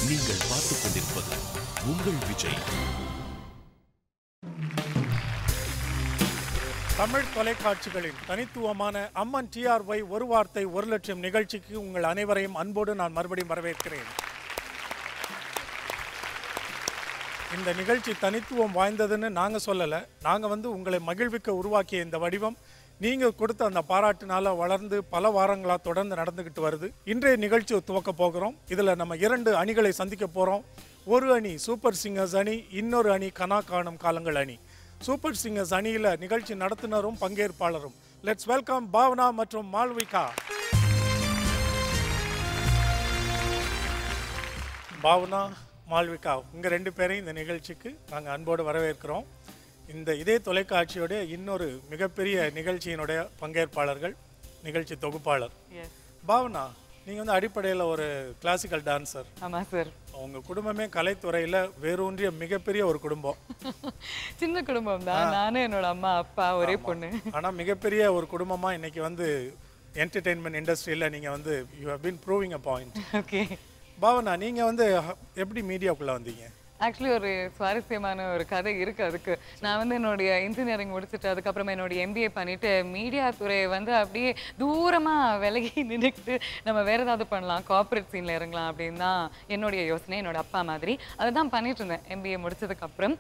நீங்கள் பார்த்துக் கொண்டிருப்பது உங்கள் விஜய். தமிழ் தொலைக்காட்சிகளின் தனித்துவமான அம்மன் டிஆர்ஒய் ஒரு வார்த்தை ஒரு லட்சம் நிகழ்ச்சிக்கு உங்கள் அனைவரையும் அன்போடு நான் மறுபடியும் வரவேற்கிறேன். இந்த நிகழ்ச்சி தனித்துவம் வாய்ந்ததுன்னு நாங்கள் சொல்லலை. நாங்கள் உங்களை மகிழ்விக்க உருவாக்கிய இந்த வடிவம் நீங்கள் கொடுத்த அந்த பாராட்டினால வளர்ந்து பல வாரங்களாக தொடர்ந்து நடந்துக்கிட்டு வருது. இன்றைய நிகழ்ச்சி துவக்க போகிறோம். இதில் நம்ம 2 அணிகளை சந்திக்க போகிறோம். ஒரு அணி சூப்பர் சிங்கர்ஸ் அணி, இன்னொரு அணி கனா காணும் காலங்கள் அணி. சூப்பர் சிங்கர்ஸ் அணியில் நிகழ்ச்சி நடத்துனரும் பங்கேற்பாளரும். லெட்ஸ் வெல்கம் பாவனா மற்றும் மால்விகா. பாவனா, மால்விகா, உங்கள் 2 பேரையும் இந்த நிகழ்ச்சிக்கு நாங்கள் அன்போடு வரவேற்கிறோம். இதே தொலைக்காட்சியோடைய இன்னொரு மிகப்பெரிய நிகழ்ச்சியினுடைய பங்கேற்பாளர்கள், நிகழ்ச்சி தொகுப்பாளர். பாவனா, நீங்கள் அடிப்படையில் ஒரு கிளாசிக்கல் டான்சர். ஆமாம் சார். உங்கள் குடும்பமே கலைத்துறையில் வேரூன்றிய மிகப்பெரிய ஒரு குடும்பம். சின்ன குடும்பம் தான். நானும் என்னோட அம்மா அப்பா ஒரே பொண்ணு. ஆனால் மிகப்பெரிய ஒரு குடும்பமாக இன்னைக்கு என்டர்டெயின்மெண்ட் இண்டஸ்ட்ரியில் நீங்கள் you have been proving a point. Okay Bhavana, நீங்கள் எப்படி மீடியாவுக்குள்ளே வந்தீங்க? ஆக்சுவலி ஒரு சுவாரஸ்யமான ஒரு கதை இருக்குது அதுக்கு. நான் என்னுடைய இன்ஜினியரிங் முடிச்சுட்டு அதுக்கப்புறமா என்னுடைய MBA பண்ணிவிட்டு மீடியா துறையை அப்படியே தூரமாக விலகி நின்றுக்கிட்டு நம்ம வேறு ஏதாவது பண்ணலாம், கார்ப்பரேட் சீனில் இறங்கலாம் அப்படின்னு தான் என்னுடைய யோசனை. என்னோட அப்பா மாதிரி அதை தான் பண்ணிட்டு இருந்தேன் MBA முடிச்சதுக்கப்புறம்.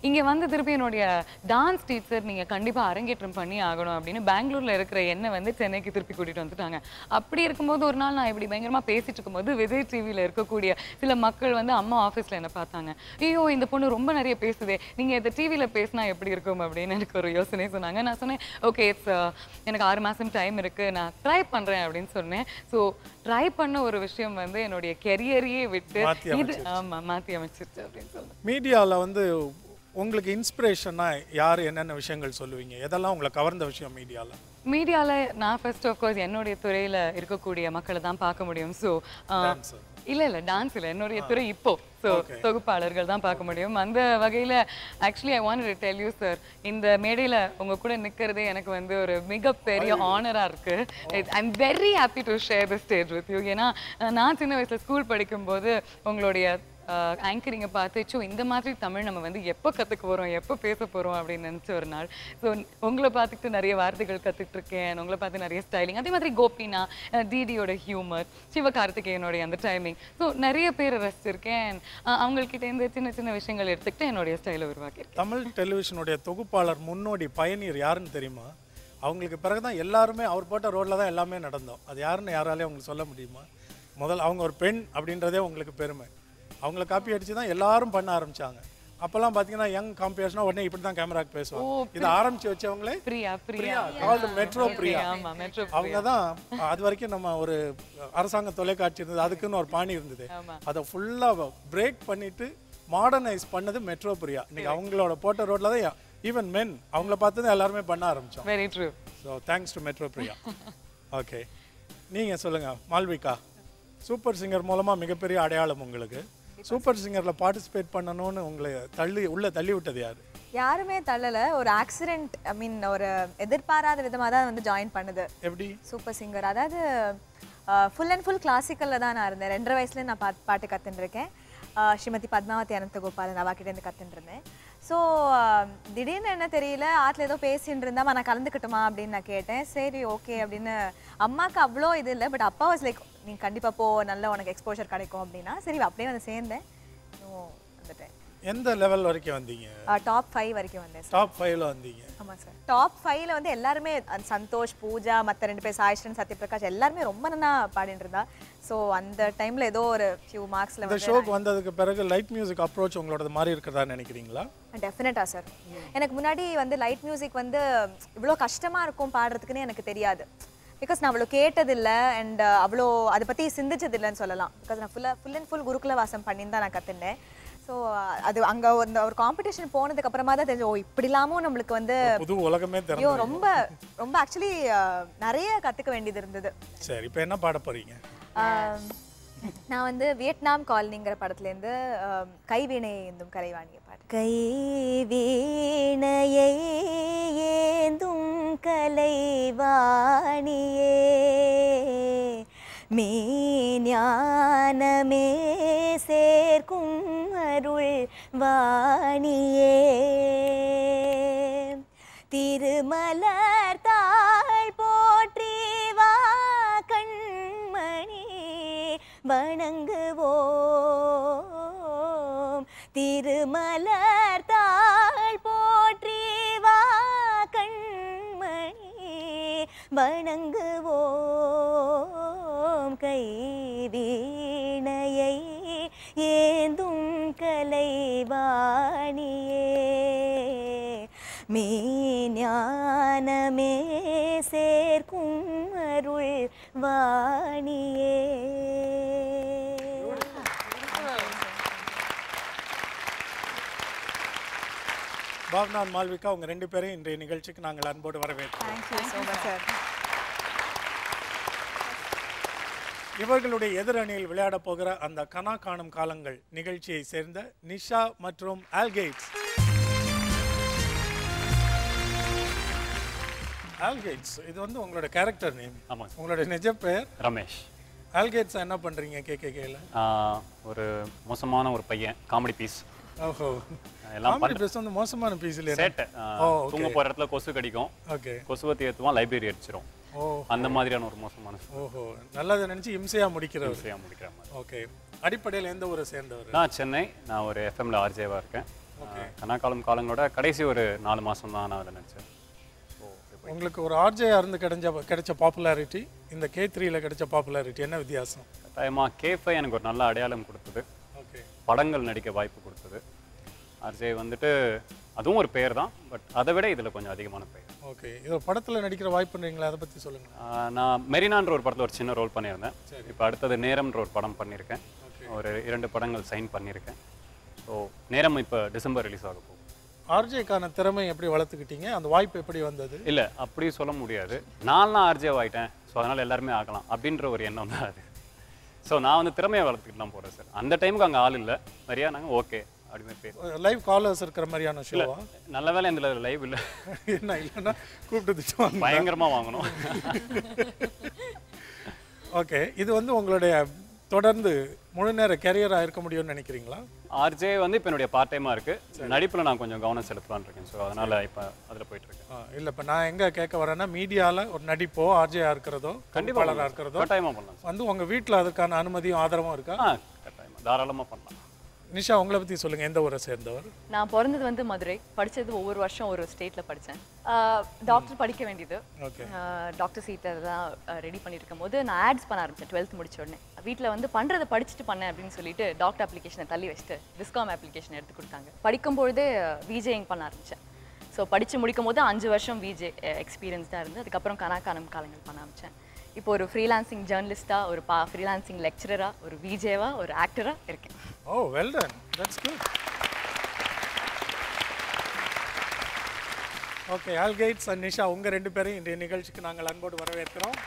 இங்கே திருப்பி என்னுடைய டான்ஸ் டீச்சர் நீங்கள் கண்டிப்பாக அரங்கேற்றம் பண்ணி ஆகணும் அப்படின்னு பெங்களூரில் இருக்கிற என்னை சென்னைக்கு திருப்பி கூட்டிகிட்டு வந்துட்டாங்க. அப்படி இருக்கும்போது ஒரு நாள் நான் இப்படி பயங்கரமாக பேசிட்டு இருக்கும்போது விஜய் டிவியில் இருக்கக்கூடிய சில மக்கள் அம்மா ஆஃபீஸில் என்ன பார்த்தாங்க. ஐயோ, இந்த பொண்ணு ரொம்ப நிறைய பேசுதே, நீங்கள் இந்த டிவியில் பேசினா எப்படி இருக்கும் அப்படின்னு எனக்கு ஒரு யோசனை சொன்னாங்க. நான் சொன்னேன், ஓகே, எனக்கு 6 மாதம் டைம் இருக்குது, நான் ட்ரை பண்ணுறேன் அப்படின்னு சொன்னேன். ஸோ ட்ரை பண்ண ஒரு விஷயம் என்னுடைய கெரியரையே விட்டு இது மாற்றி அமைச்சிருச்சு அப்படின்னு சொல்லுவேன். மீடியாவில் உங்களுக்கு இன்ஸ்பிரேஷனாக யார், என்னென்ன விஷயங்கள் சொல்லுவீங்க? எதெல்லாம் உங்களை கவர்ந்த விஷயம் மீடியாவில்? நான் ஃபர்ஸ்ட் ஆஃப்கோர்ஸ் என்னுடைய துறையில் இருக்கக்கூடிய மக்களை தான் பார்க்க முடியும். ஸோ இல்லை டான்ஸ் இல்லை, என்னுடைய துறை இப்போ ஸோ தொகுப்பாளர்கள் தான் பார்க்க முடியும். அந்த வகையில் actually I want to tell you sir, இந்த மேடையில் உங்கள் கூட நிற்கிறதே எனக்கு ஒரு மிகப்பெரிய ஆனராக இருக்குது. I am very happy to share the stage with you. ஏன்னா நான் சின்ன வயசில் ஸ்கூல் படிக்கும்போது உங்களுடைய ஆங்கரிங்கை பார்த்து இந்த மாதிரி தமிழ் நம்ம எப்போ கற்றுக்க போகிறோம், எப்போ பேச போகிறோம் அப்படின்னு நினச்ச ஒரு நாள். ஸோ உங்களை பார்த்துக்கிட்டு நிறைய வார்த்தைகள் கற்றுட்ருக்கேன், உங்களை பார்த்து நிறைய ஸ்டைலிங், அதே மாதிரி கோபினா, டிடியோட ஹியூமர், சிவகார்த்திகேயனுடைய அந்த டைமிங், ஸோ நிறைய பேரை ரசிச்சிருக்கேன். அவங்கக்கிட்டேருந்து சின்ன சின்ன விஷயங்கள் எடுத்துக்கிட்டு என்னுடைய ஸ்டைலை உருவாக்கியிருக்கேன். தமிழ் டெலிவிஷனுடைய தொகுப்பாளர் முன்னோடி பயணியர் யாருன்னு தெரியுமா? அவங்களுக்கு பிறகுதான் எல்லாருமே அவர் போட்ட ரோடில் தான் எல்லாமே நடந்தோம். அது யாருன்னு யாராலே உங்களுக்கு சொல்ல முடியுமா? முதல்ல அவங்க ஒரு பெண் அப்படின்றதே உங்களுக்கு பெருமை. அவங்கள காப்பி அடிச்சு தான் எல்லாரும் பண்ண ஆரம்பிச்சாங்க. அப்பெல்லாம் பார்த்தீங்கன்னா யங் காம்பியர்ஸ்னா உடனே இப்படி தான் கேமராக்கு பேசுவாங்க. இதை ஆரம்பிச்சு வச்சவங்களே மெட்ரோ பிரியா. அவங்க தான் அது வரைக்கும் நம்ம ஒரு அரசாங்க தொலைக்காட்சி இருந்தது, அதுக்குன்னு ஒரு பாணி இருந்தது. அதை ஃபுல்லாக பிரேக் பண்ணிட்டு மாடர்னைஸ் பண்ணது மெட்ரோ பிரியா. இன்னைக்கு அவங்களோட போட்ட ரோட்ல தான் ஈவன் மென் அவங்கள பார்த்து தான் எல்லாருமே பண்ண ஆரம்பிச்சோம். Very true. So thanks to metro Priya. Okay, நீங்கள் சொல்லுங்கள் மால்விகா. சூப்பர் சிங்கர் மூலமாக மிகப்பெரிய அடையாளம் உங்களுக்கு. சூப்பர் சிங்கரில் பார்ட்டிசிபேட் பண்ணணும்னு உங்களை தள்ளி விட்டது யார்? யாருமே தள்ளலை. ஒரு ஆக்சிடென்ட், ஐ மீன் ஒரு எதிர்பாராத விதமாக தான் ஜாயின் பண்ணுது. எப்படி சூப்பர் சிங்கர்? அதாவது ஃபுல் அண்ட் ஃபுல் கிளாசிக்கலில் தான் நான் இருந்தேன். 2.5 வயசுல நான் பாட்டு கற்றுட்டுருக்கேன். ஸ்ரீமதி பத்மாவதி அனந்தகோபாலன் அவாக்கிட்டேருந்து கற்றுட்டுருந்தேன். ஸோ திடீர்னு என்ன தெரியல, ஆற்றுல ஏதோ பேசின்னு இருந்தால் நான் கலந்துக்கிட்டுமா அப்படின்னு நான் கேட்டேன். சரி ஓகே அப்படின்னு. அம்மாவுக்கு அவ்வளோ இது இல்லை, பட் அப்பா வாஸ் லைக், நீ கண்டிப்பாக போ, நல்ல உனக்கு எக்ஸ்போஷர் கிடைக்கும் அப்படின்னா. சரி அப்படியே சேர்ந்தேன், வந்துட்டேன். எந்த லெவல் வரைக்கும் வந்தீங்க? டாப் 5 வரைக்கும் வந்தேன். டாப் 5ல வந்தீங்க? ஆமாம் சார். டாப் 5ல எல்லாருமே, சந்தோஷ், பூஜா, மற்ற 2 பேர் சாய்ஸ்ரன், சத்யபிரகாஷ் எல்லாருமே ரொம்ப நல்லா பாடிட்டு இருந்தா. ஸோ அந்த டைமில் ஏதோ ஒரு ஃபியூ மார்க்ஸில் இந்த ஷோக்கு வந்ததுக்கு பிறகு லைட் மியூசிக் அப்ரோச் உங்களோட மாதிரி இருக்கிறதா நினைக்கிறீங்களா? டெஃபினட்டாக சார். எனக்கு முன்னாடி லைட் மியூசிக் இவ்வளோ கஷ்டமாக இருக்கும் பாடுறதுக்குன்னு எனக்கு தெரியாது. பிகாஸ் நான் அவ்வளோ கேட்டதில்லை அண்ட் அவ்வளோ அதை பற்றி சிந்திச்சதில்லைன்னு சொல்லலாம். பிகாஸ் நான் ஃபுல் அண்ட் ஃபுல் குருகுல வாசம் பண்ணின்னு தான் நான் கற்றுனேன். ஸோ அது அங்கே ஒரு காம்படிஷன் போனதுக்கு அப்புறமா தான் தெரிஞ்சு, ஓ இப்படிலாமும் நம்மளுக்கு புது உலகமே தெரியும். ரொம்ப ரொம்ப ஆக்சுவலி நிறைய கற்றுக்க வேண்டியது இருந்தது. சரி, இப்போ என்ன பாட போறீங்க? நான் வியட்நாம் காலனிங்கிற படத்துலேருந்து கைவீணை ஏந்தும் கலைவாணியை பாடு. கைவீணையை ஏந்தும் கலைவாணியே மெய்ஞானமே சேர்க்கும் அருள் வாணியே திருமலர் தாள் போற்றி வா கண்மணி வணங்குவோம் திருமலர் தாள் போற்றி வா கண்மணி வணங்குவோம் கைவீணையை ஏந்தும் கலைவாணியே மெய்ஞானமே சேர்க்கும் அருள் வாணியே பாவனா மால்விகா உங்க ரெண்டு பேரையும் இன்றைய நிகழ்ச்சிக்கு நாங்கள் அன்போடு வரவேற்கிறோம். Thank you so much, sir. இவர்களுடைய எதிரணியில் விளையாட போகிற அந்த கனா காணும் காலங்கள் நிகழ்ச்சியை சேர்ந்த நிஷா மற்றும் ஆல்கேட்ஸ். ஆல்கேட்ஸ் இது வந்து உங்களோட கேரக்டர் நேம். ஆமாம். உங்களோட நிஜ பெயர் ரமேஷ். ஆல்கேட்ஸ் என்ன பண்றீங்க கேகேல? ஒரு மோசமான ஒரு பையன், காமெடி பீஸ். ஓஹோ, எல்லாம் காமெடி பீஸ் வந்து மோசமான பீஸ் இல்லையா? சேட்டை. தூங்க போற இடத்துல கொசு கடிக்கும். ஓகே. கொசுவை ஏற்றுவான், லைப்ரரி அடிச்சிடும். ஓ, அந்த மாதிரியான ஒரு மோசமான ஓஹோ, நல்லதை நினைச்சு இம்சையா முடிக்கிறவர். விஷயம் முடிக்கிற மாதிரி. ஓகே. அடிப்படையில் எந்த ஊரை சேர்ந்தவர்? நான் சென்னை. நான் ஒரு எஃப்எம்ல ஆர்ஜேவா இருக்கேன். கனாக்காலம் காலங்களோட கடைசி ஒரு 4 மாசம் தான் நான் அதை நினைச்சேன். உங்களுக்கு ஒரு ஆர்ஜேயா இருந்து கிடைச்ச பாப்புலாரிட்டி இந்த K3ல கிடைச்ச பாப்புலாரிட்டி என்ன வித்தியாசம்? கட்டாயமா K5 எனக்கு ஒரு நல்ல அடையாளம் கொடுத்தது. ஓகே. படங்கள் நடிக்க வாய்ப்பு கொடுத்தது. ஆர்ஜே வந்துட்டு அதுவும் ஒரு பெயர் தான், பட் அதை விட இதில் கொஞ்சம் அதிகமான பெயர். ஓகே. இது படத்தில் நடிக்கிற வாய்ப்புன்றீங்களா, அதை பற்றி சொல்லுங்கள். நான் மெரினான்ற ஒரு படத்தில் ஒரு சின்ன ரோல் பண்ணியிருந்தேன். இப்போ அடுத்தது நேரம்ன்ற ஒரு படம் பண்ணியிருக்கேன். ஒரு 2 படங்கள் சைன் பண்ணியிருக்கேன். ஸோ நேரம் இப்போ டிசம்பர் ரிலீஸ் ஆக போகும். ஆர்ஜேக்கான திறமை எப்படி வளர்த்துக்கிட்டீங்க, அந்த வாய்ப்பு எப்படி வந்தது? இல்லை, அப்படி சொல்ல முடியாது. நான்லாம் ஆர்ஜே ஆகிட்டேன், ஸோ அதனால் எல்லாருமே ஆகலாம் அப்படின்ற ஒரு எண்ணம் தான் அது. ஸோ நான் வந்து திறமையை வளர்த்துக்கிட்டு தான் போகிறேன் சார். அந்த டைமுக்கு அங்கே ஆள் இல்லை, சரியா நாங்கள் ஓகே அப்படிமே பேர். லைவ் காலர்ஸ் இருக்கிற மாதிரியான ஷோவா? நல்ல வேலை இந்த லைவ் இல்லை. என்ன இல்லைன்னா கூப்பிட்டு பயங்கரமாக வாங்கணும். ஓகே. இது வந்து உங்களுடைய தொடர்ந்து முழு நேர கேரியராக இருக்க முடியும்னு நினைக்கிறீங்களா? ஆர்ஜே வந்து இப்போ என்னுடைய பார்ட் டைமாக இருக்குது. நடிப்பில் நான் கொஞ்சம் கவனம் செலுத்தலான்னு இருக்கேன். ஸோ அதனால் இப்போ அதில் போயிட்டுருக்கேன். இல்லை, இப்போ நான் எங்கே கேட்க வரேன்னா, மீடியாவில் ஒரு நடிப்போ ஆர்ஜேயாக இருக்கிறதோ கண்டிப்பாக இருக்கிறதோ கட்டாயமாக பண்ணலாம் வந்து உங்கள் வீட்டில் அதுக்கான அனுமதியும் ஆதரவும் இருக்கா? கட்டாயமாக தாராளமாக பண்ணலாம். நிஷா, உங்களை பற்றி சொல்லுங்கள். எந்த ஊரை சேர்ந்தவர்? நான் பிறந்தது வந்து மதுரை. படித்தது ஒவ்வொரு வருஷம் ஒரு ஸ்டேட்டில் படித்தேன். டாக்டர் படிக்க வேண்டியது. ஓகே. டாக்டர் சீட்டை தான் ரெடி பண்ணியிருக்கும் போது நான் ஆட்ஸ் பண்ண ஆரம்பித்தேன். 12th முடிச்ச உடனே வீட்டில் வந்து பண்ணுறதை படிச்சுட்டு பண்ணேன் அப்படின்னு சொல்லிட்டு டாக்டர் அப்ளிகேஷனை தள்ளி வச்சுட்டு விஸ்காம் அப்ளிகேஷன் எடுத்து கொடுத்தாங்க. படிக்கும்பொழுதே விஜேயிங் பண்ண ஆரம்பித்தேன். ஸோ படித்து முடிக்கும் போது 5 வருஷம் விஜே எக்ஸ்பீரியன்ஸ்டாக இருந்து அதுக்கப்புறம் கனாக்கானம் காலங்கள் பண்ண ஆரம்பித்தேன். இப்போ ஒரு ஃப்ரீலான்சிங் ஜேர்னலிஸ்ட்டாக, ஒரு ஃப்ரீலான்சிங் லெக்சரராக, ஒரு விஜேவாக, ஒரு ஆக்டராக இருக்கேன். Oh, well done. That's good. Okay. ஆல்கேட்ஸ் அண்ட் நிஷா உங்கள் 2 பேரையும் இன்றைய நிகழ்ச்சிக்கு நாங்கள் அன்போடு வரவேற்கிறோம்.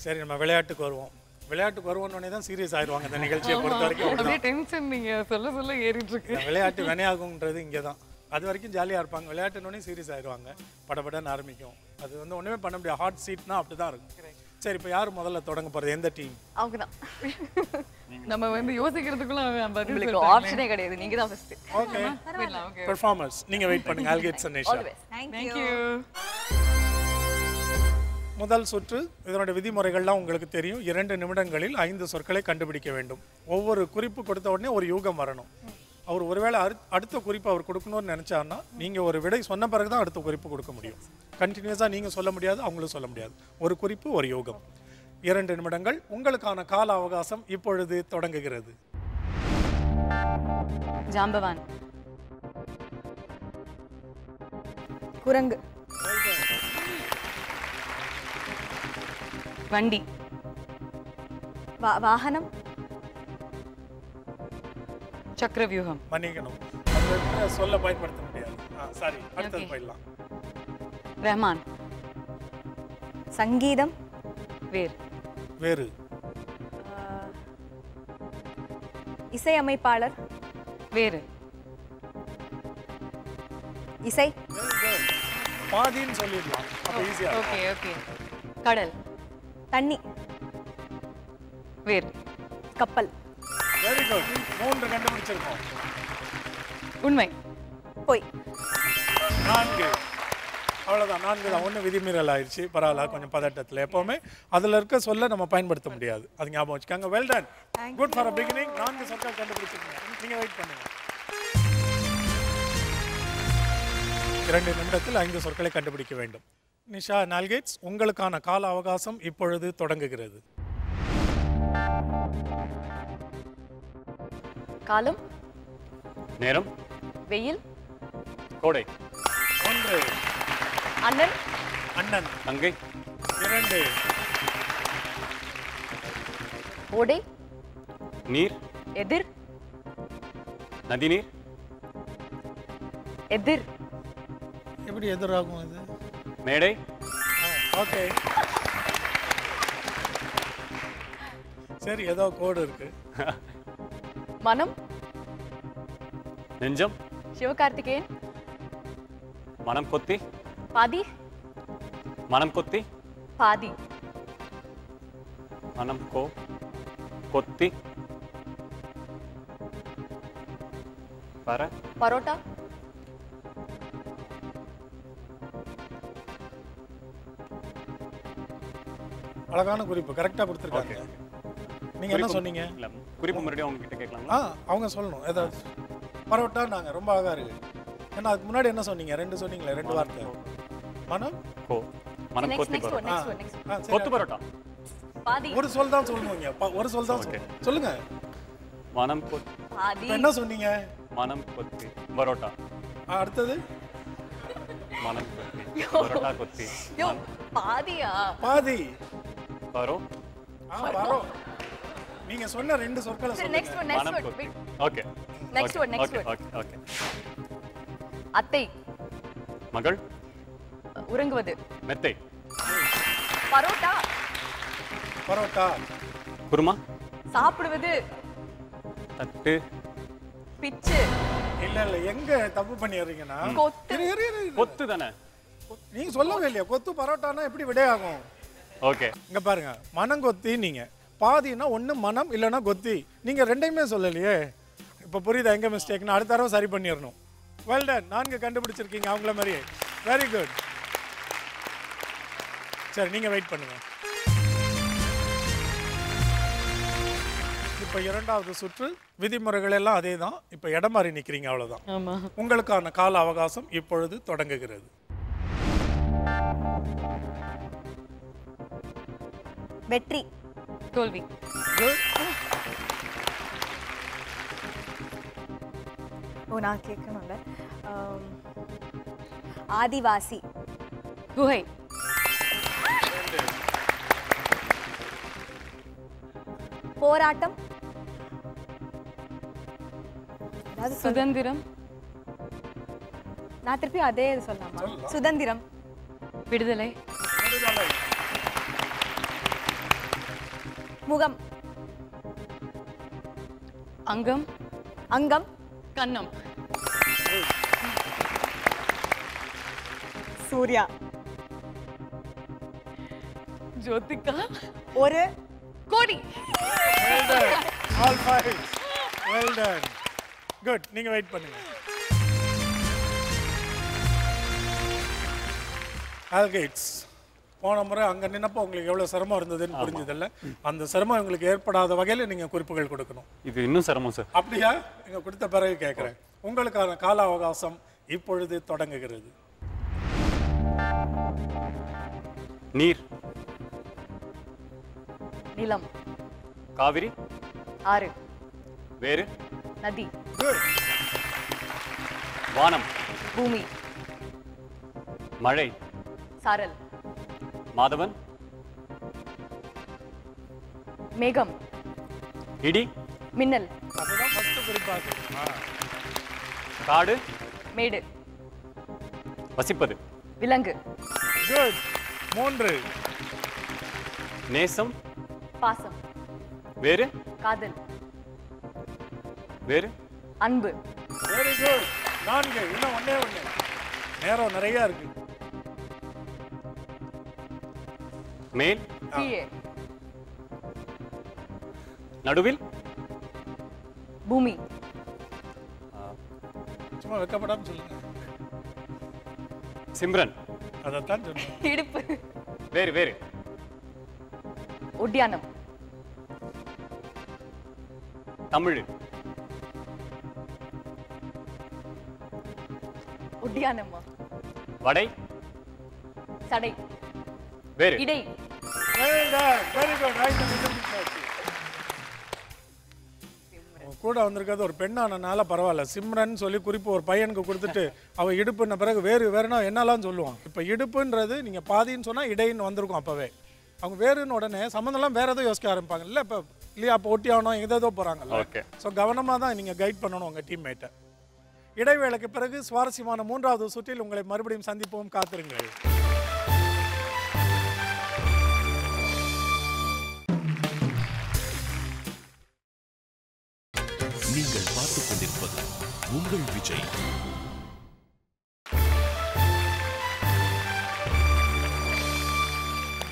சரி, நம்ம விளையாட்டுக்கு வருவோம். விளையாட்டுக்கு வருவோன்னே தான் சீரியஸ் ஆயிடுவாங்க இந்த நிகழ்ச்சியை பொறுத்த வரைக்கும். டென்ஷன் நீங்கள் சொல்ல ஏறிட்டு இருக்கு. விளையாட்டு வினையாகுன்றது இங்கே தான். அது வரைக்கும் ஜாலியாக இருப்பாங்க. விளையாட்டுனோடனே சீரியஸ் ஆயிடுவாங்க, படபடன்னு ஆரம்பிக்கும். அது வந்து ஒன்றுமே பண்ண முடியாது. ஹாட் சீட்னா அப்படி தான் இருக்கும். சரி, இப்போ யார் முதல்ல தொடங்க போகிறது? எந்த டீம்? அவங்க தான். நம்ம வந்து யோசிக்கிறதுக்குள்ள உங்களுக்கு ஆப்ஷனே கிடையாது, நீங்க தான் ஃபர்ஸ்ட். ஓகே. பெர்ஃபார்மர்ஸ் நீங்க வெயிட் பண்ணுங்க. ஆல்கேட்ஸ் அண்ட் நிஷா. Thank you. முதல் சுற்று. இதனுடைய விதிமுறைகள்லாம் உங்களுக்கு தெரியும். 2 நிமிடங்களில் 5 சொற்களை கண்டுபிடிக்க வேண்டும். ஒவ்வொரு குறிப்பு கொடுத்த உடனே ஒரு யூகம் வரணும். அவர் ஒருவேளை அடுத்த குறிப்பு அவர் கொடுக்கணும்னு நினைச்சாருன்னா நீங்க ஒரு விடை சொன்ன பிறகு தான் அடுத்த குறிப்பு கொடுக்க முடியும். கண்டினியூஸா நீங்க சொல்ல முடியாது, அவங்களும் சொல்ல முடியாது. ஒரு குறிப்பு ஒரு யூகம். 2 நிமிடங்கள். உங்களுக்கான கால அவகாசம் இப்பொழுது தொடங்குகிறது. ஜாம்பவான். குரங்கு. வண்டி. வாகனம். சக்கரவியூகம். மன்னிக்கணும், அது சொல்ல பயன்படுத்த முடியாது. சாரி, அடுத்தது போயிடலாம். ரஹ்மான். சங்கீதம். வேறு. இசையமைப்பாளர். வேறு. இசை. பாதின்னு சொல்லிடலாம், அப்போ ஈஸியா. ஓகே. கடல். தண்ணி. வேர். கப்பல். Very good. 3 கண்டுபிடிச்சிருக்கோம். உண்மை. பொய். 4. அவ்வளோதான், 4 தான். 1 விதிமீறல் ஆயிடுச்சு. பரவாயில்ல, கொஞ்சம் பதட்டத்தில். எப்போவுமே அதில் இருக்க சொல்ல நம்ம பயன்படுத்த முடியாது, அது ஞாபகம் வச்சுக்கோங்க. Well done, good for a beginning. 4 சொற்கள் கண்டுபிடிச்சிருக்கீங்க. நீங்கள் வெயிட் பண்ணுங்க. 2 நிமிடத்தில் 5 சொற்களை கண்டுபிடிக்க வேண்டும். நிஷா நால்கேட்ஸ், உங்களுக்கான கால அவகாசம் இப்பொழுது தொடங்குகிறது. காலம். நேரம். வெயில். கோடை. 1. அண்ணன். அண்ணன். தங்கை. 2. ஓடை. நீர். எதிர். நதிநீர். எதிர். எப்படி எதிராகும் இது? மேடை. ஓகே, சரி, ஏதோ கோடு இருக்கு. மனம். நெஞ்சம். சிவகார்த்திகேயன். மனம் கொத்தி. பாதி. மனம் கொத்தி. பாதி. மனம் கொத்தி. பரோட்டா. அழகான குறிப்பு, கரெக்டாக கொடுத்துருக்காங்க. நீங்கள் என்ன சொன்னீங்க? இல்ல குறிப்பு மறுபடியும் அவங்க கிட்ட கேட்கலாங்களா? அவங்க சொல்லணும் ஏதாவது. பரோட்டா நாங்கள் ரொம்ப அழகாக இருக்கு. ஏன்னா அதுக்கு முன்னாடி என்ன சொன்னீங்க? 2 சொன்னீங்களே, 2 வார்த்தை. மனம் மனம் கொத்தி next parotta. One next one. கொத்து பரோட்டா. பாதி. ஒரு சொல் தான் சொல்லணுங்க. ஒரு சொல் தான் சொல்லுங்க. மனம் கொத்தி. பாதி. இப்ப என்ன சொன்னீங்க? மனம் கொத்தி பரோட்டா. அடுத்தது மனம் கொத்தி பரோட்டா கொத்தி. யோ பாதியா? பாதி. பரோ. பரோ. நீங்க சொன்ன 2 சொற்களை சொல்லுங்க. நெக்ஸ்ட் ஒன் மனம் நெக்ஸ்ட் கொத்தி. One. Okay. Next one next one. Okay okay. அத்தை. மகள். உறங்குவது. மெத்தை. பரோட்டா. பரோட்டா. குருமா. சாப்பிடுவது. தட்டு. பிச்சு. இல்ல எங்க தப்பு பண்ணிடுறீங்கன்னா, கொத்து. கொத்து தானே நீங்க சொல்லவே இல்லையா? கொத்து பரோட்டானா எப்படி விடை ஆகும்? ஓகே. இங்க பாருங்க, மனங்கொத்தி நீங்க, பாதினா ஒண்ணு மனம் இல்லைன்னா கொத்தி. நீங்க 2யுமே சொல்லலையே. இப்ப புரியுதா எங்க மிஸ்டேக்னு? அடுத்த தடவை சரி பண்ணிடணும். வெல் டன், 4 கண்டுபிடிச்சிருக்கீங்க அவங்கள மாதிரியே. Very good. சரி, நீங்க வெயிட் பண்ணுங்க. இப்போ 2வது சுற்று. விதிமுறைகள் எல்லாம் அதே தான். இப்போ இடம் மாறி நிற்கிறீங்க, அவ்வளோதான். ஆமா. உங்களுக்கான கால அவகாசம் இப்பொழுது தொடங்குகிறது. வெற்றி. தோல்வி. நான் கேட்கணும்ல. ஆதிவாசி. குகை. போராட்டம். சுதந்திரம். நான் திருப்பி அதே சொல்லலாமா? சுதந்திரம். விடுதலை. முகம். அங்கம். அங்கம். கன்னம். சூர்யா. ஜோதிகா. ஒரு கோடி. Well done. All 5. Well done. Good. நீங்க வெயிட் பண்ணுங்க. ஆல்கேட்ஸ், போன முறை அங்க நின்னப்போ உங்களுக்கு எவ்வளவு சிரமம் இருந்ததுன்னு புரிஞ்சதில்ல. அந்த சிரமம் உங்களுக்கு ஏற்படாத வகையில நீங்க குறிப்புகள் கொடுக்கணும். இது இன்னும் சிரமம் சார். அப்படியா? நீங்க கொடுத்த பிறகு கேட்கிறேன். உங்களுக்கான கால அவகாசம் இப்பொழுது தொடங்குகிறது. நீர். நிலம். காவிரி. ஆறு. வேறு. நதி. வானம். பூமி. மழை. சாரல். மாதவன். மேகம். இடி. மின்னல். அதுதான் ஃபர்ஸ்ட் குறிப்பாக. காடு. மேடு. வசிப்பது. விலங்கு. Good. 3. நேசம். பாசம். வேறு. காதல். வேறு. அன்பு. Very good. 4. இன்னும் ஒண்ணே. நேரம் நிறைய இருக்கு. மேல் கீழே நடுவில் பூமி சும்மா வெக்கப்படாம சொல்லுங்க. சிம்ரன் அதைத்தான் சொன்னேன். இடுப்பு வேறு வேறு ஒட்டியானம் தமிழ் ஒட்டியானம்மா வடை சடை வேறு இடை Well done. Very good. Right and kண்டுபிடிச்சாச்சு. கூட வந்திருக்கிறது ஒரு பெண்ணானனால பரவாயில்ல. சிம்ரன் சொல்லி குறிப்பு ஒரு பையனுக்கு கொடுத்துட்டு அவ இடுப்புன்ன பிறகு வேறுனா என்னெல்லாம் சொல்லுவான். இப்போ இடுப்புன்றது நீங்கள் பாதின்னு சொன்னால் இடைன்னு வந்திருக்கும். அப்போவே அவங்க வேறுன்னு உடனே சம்மந்தம்லாம் வேற ஏதோ யோசிக்க ஆரம்பிப்பாங்க. இல்லை இப்போ இல்லையா அப்போ ஒட்டி ஆகணும் ஏதோ போகிறாங்கல்ல. ஓகே. ஸோ கவனமாக தான் நீங்கள் கைட் பண்ணணும் உங்கள் டீம்மேட்டை. இடைவேளைக்கு பிறகு சுவாரஸ்யமான 3வது சுற்றில் உங்களை மறுபடியும் சந்திப்போம். காத்திருங்கள். நீங்கள் பார்த்துக் கொண்டிருப்பது உங்கள் Vijay.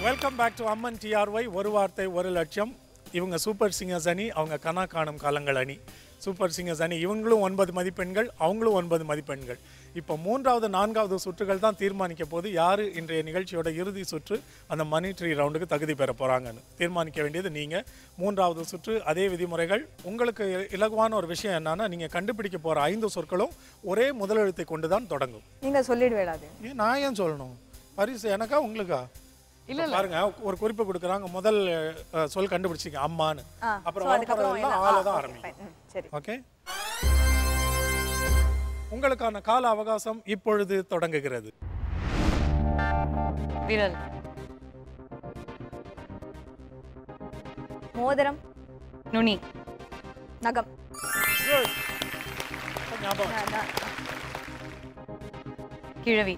Welcome back to Amman TRY. ஒரு வார்த்தை ஒரு லட்சம். இவங்க சூப்பர் சிங்கர்ஸ் அணி, அவங்க கனா காணும் காலங்கள் அணி. சூப்பர் சிங்கர்ஸ் அணி இவங்களும் 9 மதிப்பெண்கள், அவங்களும் 9 மதிப்பெண்கள். இப்போ 3வது 4வது சுற்றுகள் தான் தீர்மானிக்க போது யார் இன்றைய நிகழ்ச்சியோட இறுதி சுற்று அந்த மணி ட்ரீ ரவுண்டுக்கு தகுதி பெற போகிறாங்கன்னு தீர்மானிக்க வேண்டியது நீங்கள். 3வது சுற்று அதே விதிமுறைகள். உங்களுக்கு இலகுவான ஒரு விஷயம் என்னன்னா, நீங்கள் கண்டுபிடிக்க போகிற 5 சொற்களும் ஒரே முதலெழுத்தை கொண்டு தான் தொடங்கும். நீங்கள் சொல்லிடுவேடாது. ஏன் நான் ஏன் சொல்லணும்? பரிசு எனக்கா உங்களுக்கா? இல்ல பாருங்க, ஒரு குறிப்பு கொடுக்குறாங்க. முதல் சொல் கண்டுபிடிச்சிங்க அம்மான்னு. அப்புறம் அதுக்கப்புறம் ஆள தான் ஆரம்பிக்கும். சரி, ஓகே. உங்களுக்கான கால அவகாசம் இப்பொழுது தொடங்குகிறது. விரல் மோதிரம் நுனி நகம் Good. ஞாபகம். கிழவி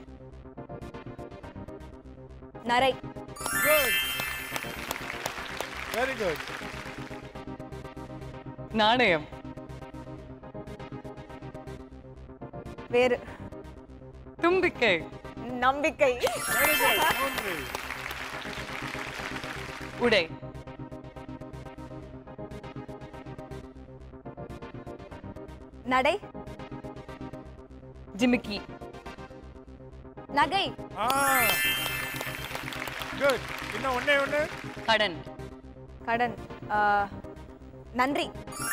நரை Good. Very good. நாணயம் வேறு தும்பிக்கை நம்பிக்கை Very good. 3. உடை நடை ஜிமிக்கி நகை Good. இன்னும் ஒண்ணு. கடன் கடன் நன்றி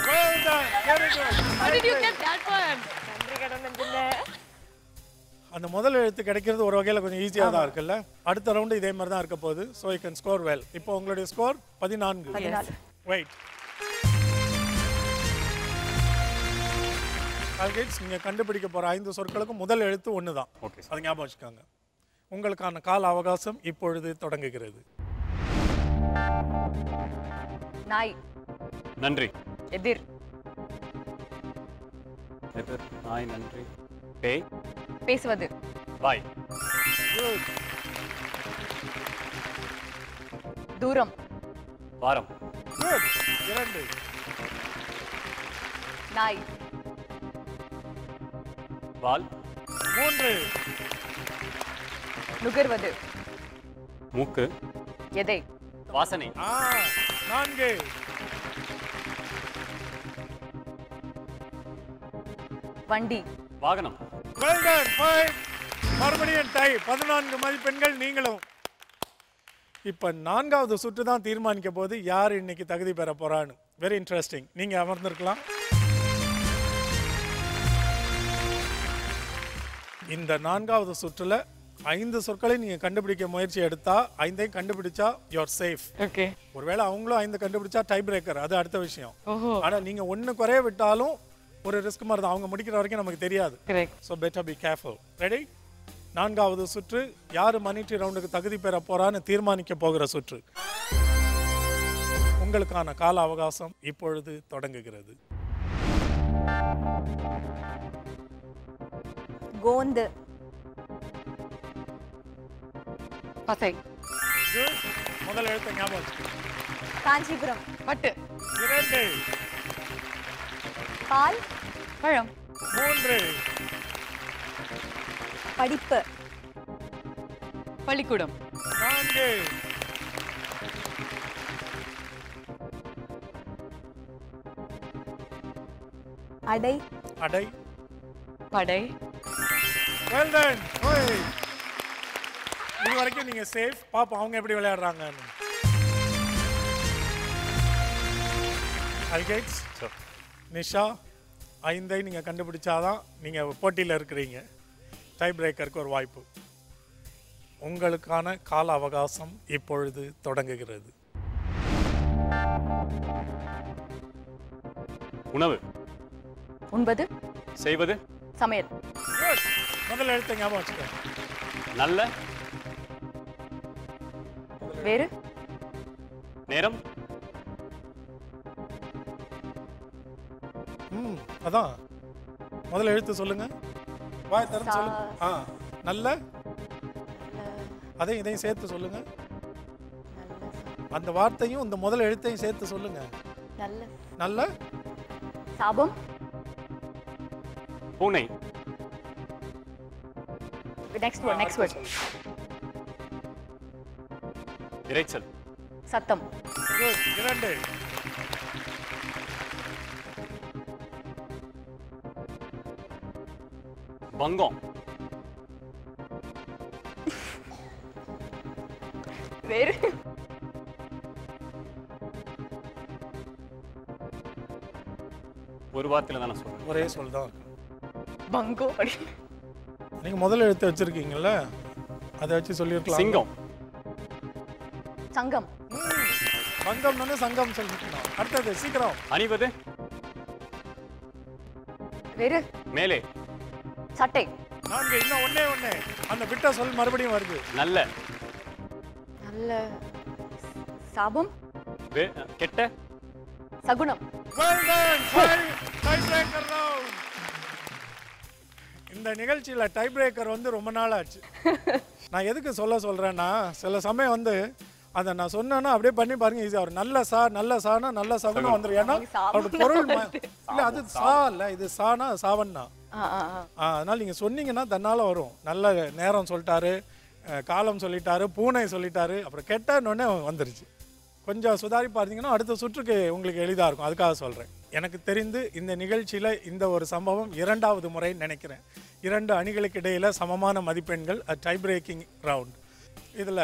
Well done. Very good. How did you get that one? நன்றி கடன் அந்த முதல் எழுத்து கிடைக்கிறது ஒரு வகையில் கொஞ்சம் ஈஸியாக தான் இருக்குல்ல. அடுத்த ரவுண்டு இதே மாதிரி தான் இருக்க போகுது. So you can score well. இப்போ உங்களுடைய ஸ்கோர் 14. வெயிட். டார்கெட்ஸ் நீங்கள் கண்டுபிடிக்க போகிற 5 சொற்களுக்கும் முதல் எழுத்து ஒன்று தான். ஓகே. அது ஞாபகம் வச்சுக்கோங்க. உங்களுக்கான கால அவகாசம் இப்பொழுது தொடங்குகிறது. நாய் நன்றி எதிர் எதிர் நாய் நன்றி பேய் பேசுவது பாய் Good. தூரம் வாரம் Good. 2. நாய் வால் 3. நுகர்வது மூக்கு எதை வாசனை 4. வண்டி வாகனம் Well done. 5. மறுபடியும் டை. 14 மதிப்பெண்கள் நீங்களும். இப்போ 4வது சுற்று தான் தீர்மானிக்க போது யார் இன்னைக்கு தகுதி பெற போறான்னு. Very interesting. நீங்க அமர்ந்திருக்கலாம். இந்த 4வது சுற்றுல 5 சொற்களை நீங்க கண்டுபிடிக்க முயற்சி எடுத்தா 5ஐயும் கண்டுபிடிச்சா யூஆர் சேஃப். ஓகே ஒருவேளை அவங்களும் 5 கண்டுபிடிச்சா டை பிரேக்கர், அது அடுத்த விஷயம். ஓஹோ ஆனா நீங்க ஒண்ணு குறைய விட்டாலும் ஒரு ரிஸ்க் மாதிரி தான். அவங்க முடிக்கிற வரைக்கும் நமக்கு தெரியாது. Correct so better be careful. Ready? 4வது சுற்று யார் மணி ட்ரீ ரவுண்டுக்கு தகுதி பெற போறான்னு தீர்மானிக்க போகிற சுற்று. உங்களுக்கான கால அவகாசம் இப்பொழுது தொடங்குகிறது. கோந்து பசை Good. முதல் எழுத்தை ஞாபகம் வச்சுக்கோங்க. காஞ்சிபுரம் பட்டு 2. பால் பழம் 3. படிப்பு பள்ளிக்கூடம் 4. அடை. அடை. படை. Well done. ஓய், இது வரைக்கும் நீங்க சேஃப். பாப்போம் அவங்க எப்படி விளையாடுறாங்கன்னு. அல்கேட்ஸ், நிஷா, 5ஐ நீங்க கண்டுபிடிச்சாதான் நீங்க போட்டியில் இருக்கிறீங்க. டை பிரேக்கருக்கு ஒரு வாய்ப்பு. உங்களுக்கான கால அவகாசம் இப்பொழுது தொடங்குகிறது. உணவு. உண்பது. செய்வது. சமையல். முதல்ல எழுத்த ஞாபகம் வச்சுக்கோ. நல்ல. வேறு. நேரம். அதான் முதல்ல எழுத்து சொல்லுங்க. வாய் திறந்து சொல்லுங்க. நல்ல. அதையும் இதையும் சேர்த்து சொல்லுங்க. அந்த வார்த்தையும் இந்த முதல் எழுத்தையும் சேர்த்து சொல்லுங்க. நல்ல. நல்ல. சாபம். பூனை. Next word. இரைச்சல். சத்தம். குட். 2. பங்கம். வேறு. ஒரு வார்த்தையில தான் நான் சொல்றேன். ஒரே சொல் தான். பங்கோ. நீங்க முதல் எழுத்து வச்சிருக்கீங்கல்ல, அதை வச்சு சொல்லியிருக்கலாம். சிங்கம். சங்கம். பங்கம்னு சங்கம் சொல்லிருக்கணும். அடுத்தது சீக்கிரம். அணிவது. வேறு. மேலே. சட்டை. 4. இன்னும் ஒண்ணே. அந்த விட்ட சொல் மறுபடியும் வருது. நல்ல. நல்ல. சாபம். கெட்ட. சகுனம். Well done. 5 tie breaker round. இந்த நிகழ்ச்சியில டை பிரேக்கர் வந்து ரொம்ப நாள் ஆச்சு. நான் எதுக்கு சொல்றேன்னா, சில சமயம் வந்து அதை நான் சொன்னேன்னா அப்படியே பண்ணி பாருங்க, ஈஸியாக வரும். நல்ல சானா நல்ல சகுனம் வந்துடும். ஏன்னா அவரோட பொருள் இல்லை, அது சா இல்லை, இது சானா சாவன்னா. அதனால நீங்கள் சொன்னீங்கன்னா தன்னால் வரும். நல்ல நேரம் சொல்லிட்டாரு, காலம் சொல்லிட்டாரு, பூனை சொல்லிட்டாரு, அப்புறம் கெட்டன்னொடனே வந்துருச்சு. கொஞ்சம் சுதாரி பார்த்தீங்கன்னா அடுத்த சுற்றுக்கு உங்களுக்கு எளிதாக இருக்கும். அதுக்காக சொல்கிறேன். எனக்கு தெரிந்து இந்த நிகழ்ச்சியில் இந்த ஒரு சம்பவம் 2வது முறை நினைக்கிறேன். 2 அணிகளுக்கு இடையில் சமமான மதிப்பெண்கள், டை பிரேக்கிங் ரவுண்ட். இதில்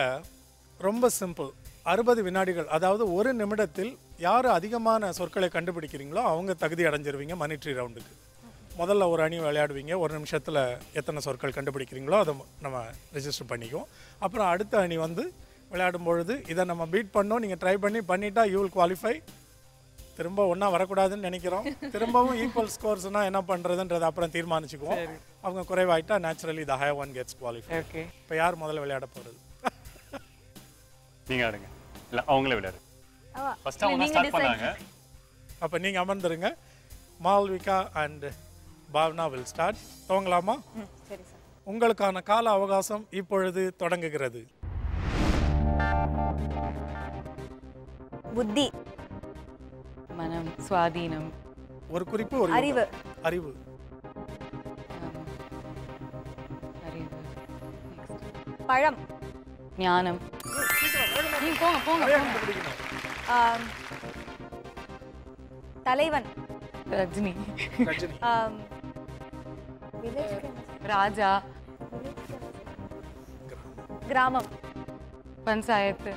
ரொம்ப சிம்பிள். 60 வினாடிகள், அதாவது 1 நிமிடத்தில் யார் அதிகமான சொற்களை கண்டுபிடிக்கிறீங்களோ அவங்க தகுதி அடைஞ்சிருவீங்க மனிட்ரி ரவுண்டுக்கு. முதல்ல ஒரு அணி விளையாடுவீங்க, 1 நிமிஷத்தில் எத்தனை சொற்கள் கண்டுபிடிக்கிறீங்களோ அதை நம்ம ரெஜிஸ்டர் பண்ணிக்குவோம். அப்புறம் அடுத்த அணி வந்து விளையாடும் பொழுது இதை நம்ம பீட் பண்ணோம், நீங்கள் ட்ரை பண்ணிட்டா யூ வில் குவாலிஃபை. திரும்ப ஒன்றா வரக்கூடாதுன்னு நினைக்கிறோம். திரும்பவும் ஈக்குவல் ஸ்கோர்ஸ்னால் என்ன பண்ணுறதுன்றதை அப்புறம் தீர்மானிச்சுக்குவோம். அவங்க குறைவாயிட்டா naturally the higher one gets qualify. Okay, இப்போ யார் முதல்ல விளையாட போகிறது? நீங்கள் ஆடுங்க, இல்லை அவங்களே விளையாடு. ஃபர்ஸ்ட் அவங்க ஸ்டார்ட் பண்ணாங்க. அப்போ நீங்கள் அமர்ந்துருங்க. Malvika and Bhavana will start. துவங்கலாமா? சரி சார். உங்களுக்கான கால அவகாசம் இப்பொழுது தொடங்குகிறது. புத்தி. மனம். சுவாதீனம். ஒரு குறிப்பு, ஒரு அறிவு. அறிவு. அறிவு. பழம். ஞானம். போங்க. தலைவன். ரஜினி. ராஜா. கிராமம். பஞ்சாயத்து.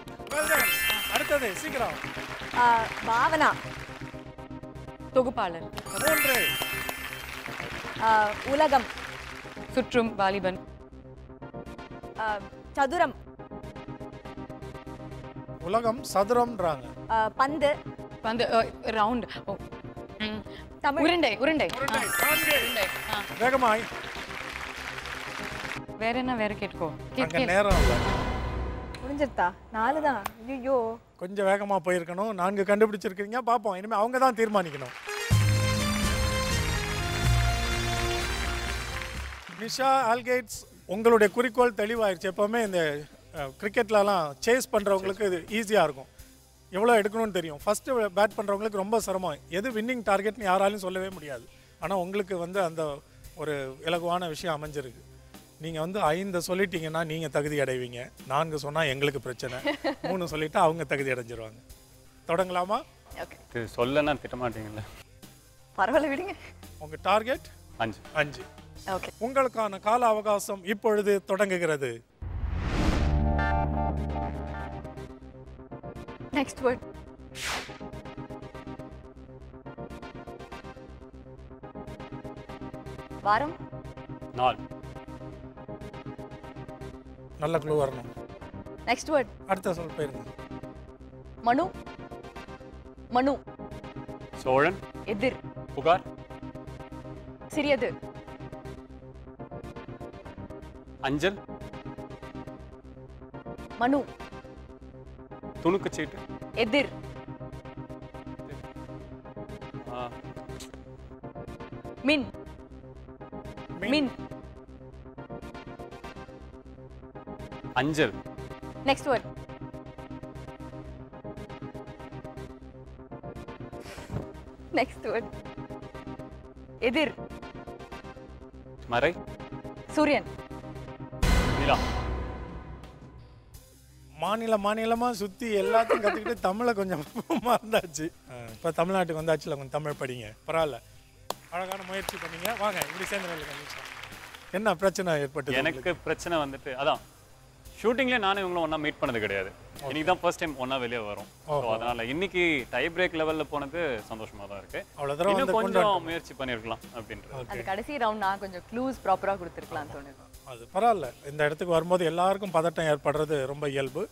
அடுத்தது சீக்கிரம். பாவனா. தொகுப்பாளர். 3. உலகம். சுற்றும் வாலிபன். சதுரம். உலகம் சதுரம்ன்றாங்க. பந்து. பந்து. ரவுண்ட். தமிழ். உருண்டை. வேகமாய். வேற என்ன? வேற கேட்டுக்கோ. அங்க நேரம் இல்ல. முடிஞ்சிருத்தா? 4 தான். ஐயோ, கொஞ்சம் வேகமா போயிருக்கணும். 4 கண்டுபிடிச்சிருக்கீங்க. பாப்போம், இனிமே அவங்க தான் தீர்மானிக்கணும். நிஷா, ஆல்கேட்ஸ், உங்களுடைய குறிக்கோள் தெளிவாயிருச்சு. எப்பவுமே இந்த கிரிக்கெட்லலாம் சேஸ் பண்ணுறவங்களுக்கு இது ஈஸியாக இருக்கும். எவ்வளோ எடுக்கணும்னு தெரியும். ஃபஸ்ட்டு பேட் பண்ணுறவங்களுக்கு ரொம்ப சிரமம். எது வின்னிங் டார்கெட்னு யாராலையும் சொல்லவே முடியாது. ஆனால் உங்களுக்கு வந்து அந்த ஒரு இலகுவான விஷயம் அமைஞ்சிருக்கு. நீங்கள் வந்து 5 சொல்லிட்டீங்கன்னா நீங்கள் தகுதி அடைவீங்க. 4 சொன்னால் எங்களுக்கு பிரச்சனை. 3 சொல்லிவிட்டு அவங்க தகுதி அடைஞ்சிருவாங்க. தொடங்கலாமா? ஓகே. சொல்லனா திட்ட மாட்டீங்கல்ல? பரவாயில்ல, விடுங்க. உங்கள் டார்கெட் 5. 5. ஓகே. உங்களுக்கான கால அவகாசம் இப்பொழுது தொடங்குகிறது. Next word. வாரம். நாள். நல்ல க்ளூ வரணும். Next word. அடுத்த சொல் போயிருங்க. மனு. மனு. சோழன். எதிர். புகார். சிறியது. அஞ்சல். மனு. துணுக்குச்சீட்டு. எதிர். மின். மின். அஞ்சல். Next word. Next word. எதிர். மறை. சூரியன். நிலா. மாநிலமா சுற்றி எல்லாத்தையும் கற்றுக்கிட்டு தமிழை கொஞ்சம் மறந்தாச்சு. இப்போ தமிழ்நாட்டுக்கு வந்தாச்சுல கொஞ்சம் தமிழ் படிங்க, பரவாயில்ல, அழகான முயற்சி பண்ணீங்க. வாங்க இப்படி சேர்ந்து நிமிஷம். என்ன பிரச்சனை ஏற்பட்டு? எனக்கு பிரச்சனை வந்துட்டு அதான் ஷூட்டிங்லேயே நானும் இவங்களும் ஒன்றா மீட் பண்ணது கிடையாது. இன்னைக்கு தான் ஃபர்ஸ்ட் டைம் ஒன்றா வெளியே வரும். ஸோ அதனால இன்னைக்கு டை பிரேக் லெவலில் போனது சந்தோஷமாக தான் இருக்கு. அவ்வளோ இன்னும் கொஞ்சம் முயற்சி பண்ணியிருக்கலாம் அப்படின்றது. அந்த கடைசி ரவுண்ட் நான் கொஞ்சம் க்ளூஸ் ப்ராப்பராக கொடுத்துருக்கலாம் தோணுது. அது பரவாயில்ல. இந்த இடத்துக்கு வரும்போது எல்லாருக்கும் பதட்டம் ஏற்படுறது ரொம்ப இயல்பு.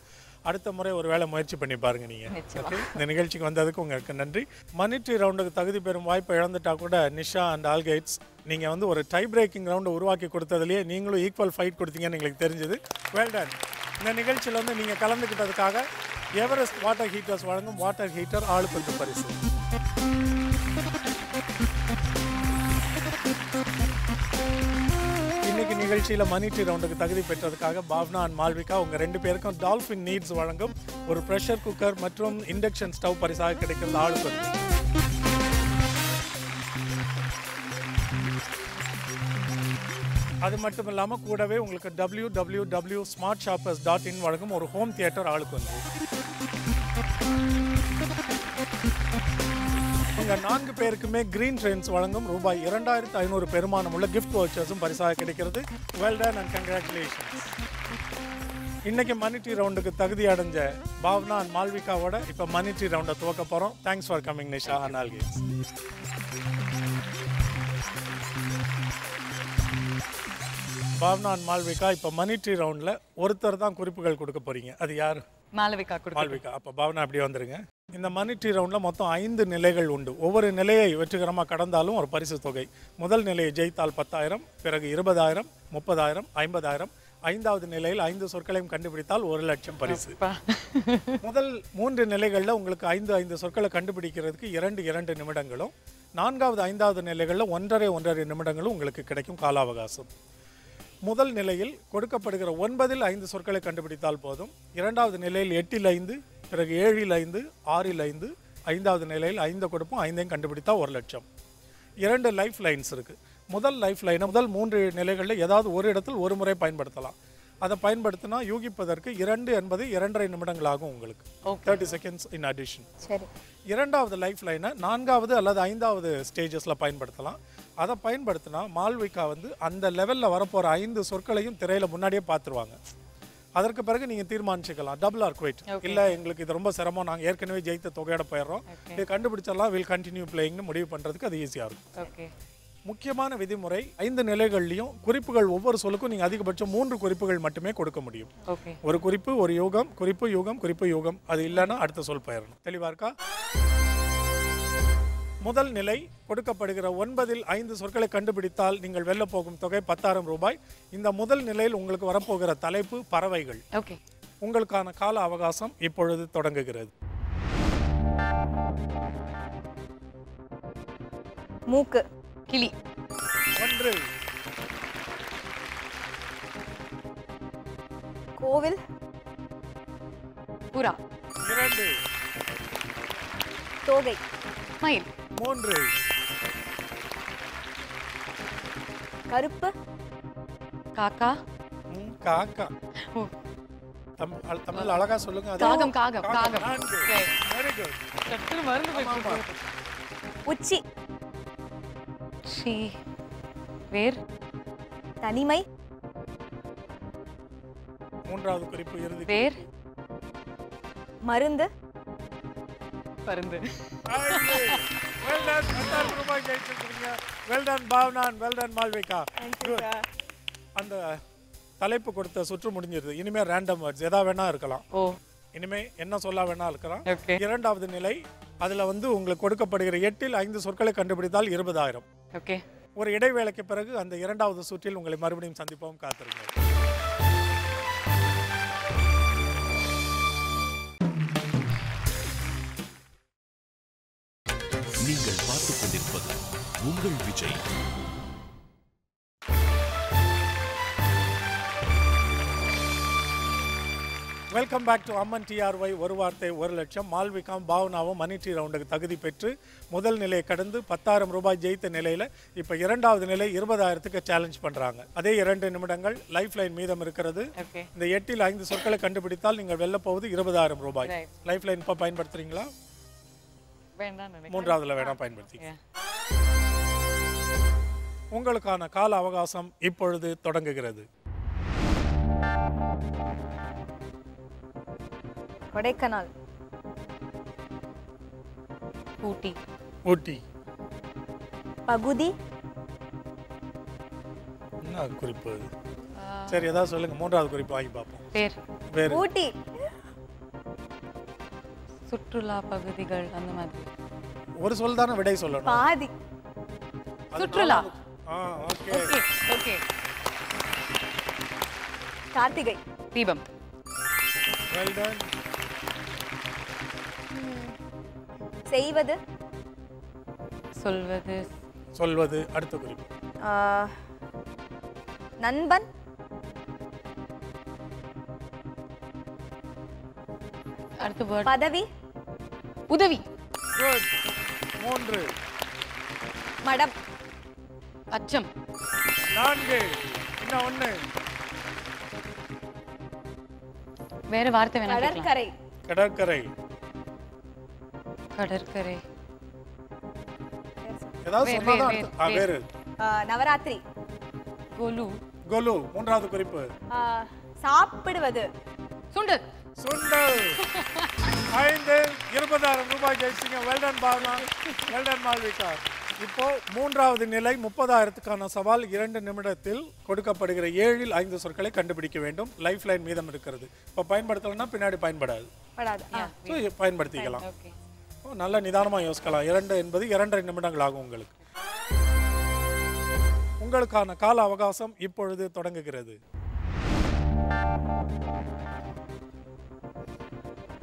அடுத்த முறை ஒரு வேளை முயற்சி பண்ணி பாருங்க நீங்கள். ஓகே, இந்த நிகழ்ச்சிக்கு வந்ததுக்கு உங்களுக்கு நன்றி. மணி ட்ரீ ரவுண்டுக்கு தகுதி பெறும் வாய்ப்பை இழந்துட்டா கூட நிஷா அண்ட் ஆல்கைட்ஸ் நீங்கள் வந்து ஒரு டை பிரேக்கிங் ரவுண்டை உருவாக்கி கொடுத்ததுலேயே நீங்களும் ஈக்குவல் ஃபைட் கொடுத்தீங்கன்னு எங்களுக்கு தெரிஞ்சது. Well done. இந்த நிகழ்ச்சியில் வந்து நீங்கள் கலந்துக்கிட்டதுக்காக எவரெஸ்ட் வாட்டர் ஹீட்டர்ஸ் வழங்கும் வாட்டர் ஹீட்டர் ஆளுக்கு பரிசு. இன்னைக்கு நிகழ்ச்சியில் மணி ட்ரீ ரவுண்டுக்கு தகுதி பெற்றதுக்காக பாவ்னா அண்ட் மால்விகா உங்கள் 2 பேருக்கும் டால்ஃபின் நீட்ஸ் வழங்கும் ஒரு ப்ரெஷர் குக்கர் மற்றும் இண்டக்ஷன் ஸ்டவ் பரிசாக கிடைக்கிறது ஆளுக்கு. அது மட்டும் இல்லாமல் கூடவே உங்களுக்கு www.smartshoppers.in வழங்கும் ஒரு ஹோம் தியேட்டர் ஆளுக்கு வந்து. உங்கள் 4 பேருக்குமே கிரீன் ட்ரெயின்ஸ் வழங்கும் ரூபாய் 2500 பெருமானம் உள்ள கிஃப்ட் வவுச்சர்ஸும் பரிசாக கிடைக்கிறது. Well done and congratulations. இன்னைக்கு மணி ட்ரீ ரவுண்டுக்கு தகுதி அடைஞ்ச பாவ்னா அண்ட் மால்விகாவோட இப்போ மணி ட்ரீ ரவுண்டை துவக்க போகிறோம். Thanks for coming Nisha and ஆல்கைட்ஸ். பாவ்னா அண்ட் மால்விகா இப்போ மணி ட்ரீ ரவுண்டில் ஒருத்தர் தான் குறிப்புகள் கொடுக்க போகிறீங்க. அது யார்? மாளவிகா கொடுக்க. மால்விகா. அப்போ பாவனா அப்படியே வந்துருங்க. இந்த மணி ட்ரீ ரவுண்டில் மொத்தம் 5 நிலைகள் உண்டு. ஒவ்வொரு நிலையை வெற்றிகரமாக கடந்தாலும் ஒரு பரிசு தொகை. முதல் நிலையை ஜெயித்தால் 10,000, பிறகு 20,000, 30,000, 50,000. 5வது நிலையில் 5 சொற்களையும் கண்டுபிடித்தால் 1 லட்சம் பரிசு. முதல் 3 நிலைகளில் உங்களுக்கு 5 சொற்களை கண்டுபிடிக்கிறதுக்கு 2 நிமிடங்களும், 4வது 5வது நிலைகளில் 1.5 நிமிடங்களும் உங்களுக்கு கிடைக்கும் கால அவகாசம். முதல் நிலையில் கொடுக்கப்படுகிற 9ல் 5 சொற்களை கண்டுபிடித்தால் போதும். 2வது நிலையில் 8ல் 5, பிறகு 7ல் 5, 6ல் 5, 5வது நிலையில் 5 கொடுப்போம், 5ஐயும் கண்டுபிடித்தா 1 லட்சம். 2 லைஃப் லைன்ஸ் இருக்குது. முதல் லைஃப் லைனை முதல் 3 நிலைகளில் ஏதாவது ஒரு இடத்தில் ஒரு முறை பயன்படுத்தலாம். அதை பயன்படுத்தினா யூகிப்பதற்கு 2 என்பது 2.5 நிமிடங்கள் ஆகும் உங்களுக்கு. 30 செகண்ட்ஸ் இன் அடிஷன். சரி. 2வது லைஃப் லைனை 4வது அல்லது 5வது ஸ்டேஜஸில் பயன்படுத்தலாம். அதை பயன்படுத்தினா மால்விகா வந்து அந்த லெவலில் வரப்போகிற 5 சொற்களையும் திரையில் முன்னாடியே பார்த்துருவாங்க. அதற்கு பிறகு நீங்கள் தீர்மானிச்சுக்கலாம் டபுள் ஆர் குவைட். இல்லை எங்களுக்கு இது ரொம்ப சிரமம், நாங்கள் ஏற்கனவே ஜெயித்த தொகையோட போயிடுறோம், இது கண்டுபிடிச்சிடலாம், வில் கண்டினியூ பிளேயிங்னு முடிவு பண்ணுறதுக்கு அது ஈஸியாக இருக்கும். முக்கியமான விதிமுறை 5 நிலைகள்லையும் குறிப்புகள் ஒவ்வொரு சொல்லுக்கும் நீங்கள் அதிகபட்சம் 3 குறிப்புகள் மட்டுமே கொடுக்க முடியும். ஒரு குறிப்பு, ஒரு யூகம், குறிப்பு யூகம், குறிப்பு யூகம். அது இல்லைன்னா அடுத்த சொல் போயிடணும். தெளிவாக இருக்கா? முதல் நிலை கொடுக்கப்படுகிற 9ல் 5 சொற்களை கண்டுபிடித்தால் நீங்கள் வெல்ல போகும் தொகை 10,000 ரூபாய். இந்த முதல் நிலையில் உங்களுக்கு வரப்போகிற தலைப்பு பறவைகள். உங்களுக்கான கால அவகாசம் இப்பொழுது தொடங்குகிறது. மூக்கு. கிளி. 1. கோவில். புறா. 2. தோகை. மயில். 3. கருப்பு. காக்கா. காக்கா. தமிழ் அழகா சொல்லுங்க. காகம். காகம். காகம். Very good. சற்று மறந்து போய். உச்சி. காட்சி. வேர். தனிமை. மூன்றாவது குறிப்பு இறுதி. வேர். மருந்து. பருந்து. Well done. 10,000 ரூபாய் ஜெயிச்சிருக்கீங்க. Well done Bhavana, well done Malvika. அந்த தலைப்பு கொடுத்த சுற்று முடிஞ்சிருது. இனிமே ரேண்டம் வேர்ட்ஸ் எதா வேணா இருக்கலாம். ஓ. இனிமே என்ன சொல்ல வேணா இருக்கலாம். ஓகே. இரண்டாவது நிலை அதுல வந்து உங்களுக்கு கொடுக்கப்படுகிற 8இல் 5 சொற்களை கண்டுபிடித்தால் 20,000. ஓகே. ஒரு இடைவேளைக்கு பிறகு அந்த இரண்டாவது சுற்றில் உங்களை மறுபடியும் சந்திப்போம். காத்திருங்க. நீங்கள் பார்த்துக் கொண்டிருப்பது உங்கள் Vijay. Welcome back to Amman TRY. ஒரு வார்த்தை ஒரு லட்சம். மால்விகாம் பாவனாவும் மணி டி ரவுண்டுக்கு தகுதி பெற்று முதல் நிலையை கடந்து 10,000 ரூபாய் ஜெயித்த நிலையில் இப்போ இரண்டாவது நிலை 20,000க்கு சேலஞ்ச் பண்ணுறாங்க. அதே 2 நிமிடங்கள் லைஃப் லைன் மீதம் இருக்கிறது. இந்த 8இல் 5 சொற்களை கண்டுபிடித்தால் நீங்கள் வெல்ல போவது 20,000 ரூபாய். லைஃப் லைன் இப்போ பயன்படுத்துறீங்களா? மூன்றாவதுல வேணா பயன்படுத்தி. உங்களுக்கான கால அவகாசம் இப்பொழுது தொடங்குகிறது. கொடைக்கானல். ஊட்டி. ஊட்டி. பகுதி. என்ன குறிப்பு? சரி ஏதாவது சொல்லுங்க. மூன்றாவது குறிப்பு வாங்கி பார்ப்போம். பேர். வேறு. ஊட்டி. சுற்றுலா பகுதிகள் அந்த மாதிரி. ஒரு சொல் தானே விடை சொல்லணும். பாதி. சுற்றுலா. ஓகே. ஓகே. ஓகே. கார்த்திகை. தீபம். Well done. செய்வது. சொல்வது. சொல்வது. அடுத்த குறிப்பு. நண்பன். அடுத்த வேர்ட். பதவி. உதவி. குட். 3. மடம். அச்சம். 4. இன்னும் 1. வேற வார்த்தை வேணா கேட்கலாம். கடற்கரை. கடற்கரை. கடற்கரை. ஏதாவது சொன்னாதான் வேறு. நவராத்திரி. கோலு. கோலு. மூன்றாவது குறிப்பு. சாப்பிடுவது. சுண்டல். சுண்டல். 5 20,000 ரூபாய் ஜெயிச்சிங்க. Well done Bhavana, well done Malvika. இப்போ மூன்றாவது நிலை 30,000க்கான சவால். 2 நிமிடத்தில் கொடுக்கப்படுகிற 7இல் 5 சொற்களை கண்டுபிடிக்க வேண்டும். லைஃப் லைன் மீதம் இருக்கிறது. இப்போ பயன்படுத்தலைன்னா பின்னாடி பயன்படாது. ஸோ பயன்படுத்திக்கலாம். நல்ல நிதானமாக யோசிக்கலாம். 2 என்பது 2.5 நிமிடங்கள் ஆகும் உங்களுக்கு. உங்களுக்கான கால அவகாசம் இப்பொழுது தொடங்குகிறது.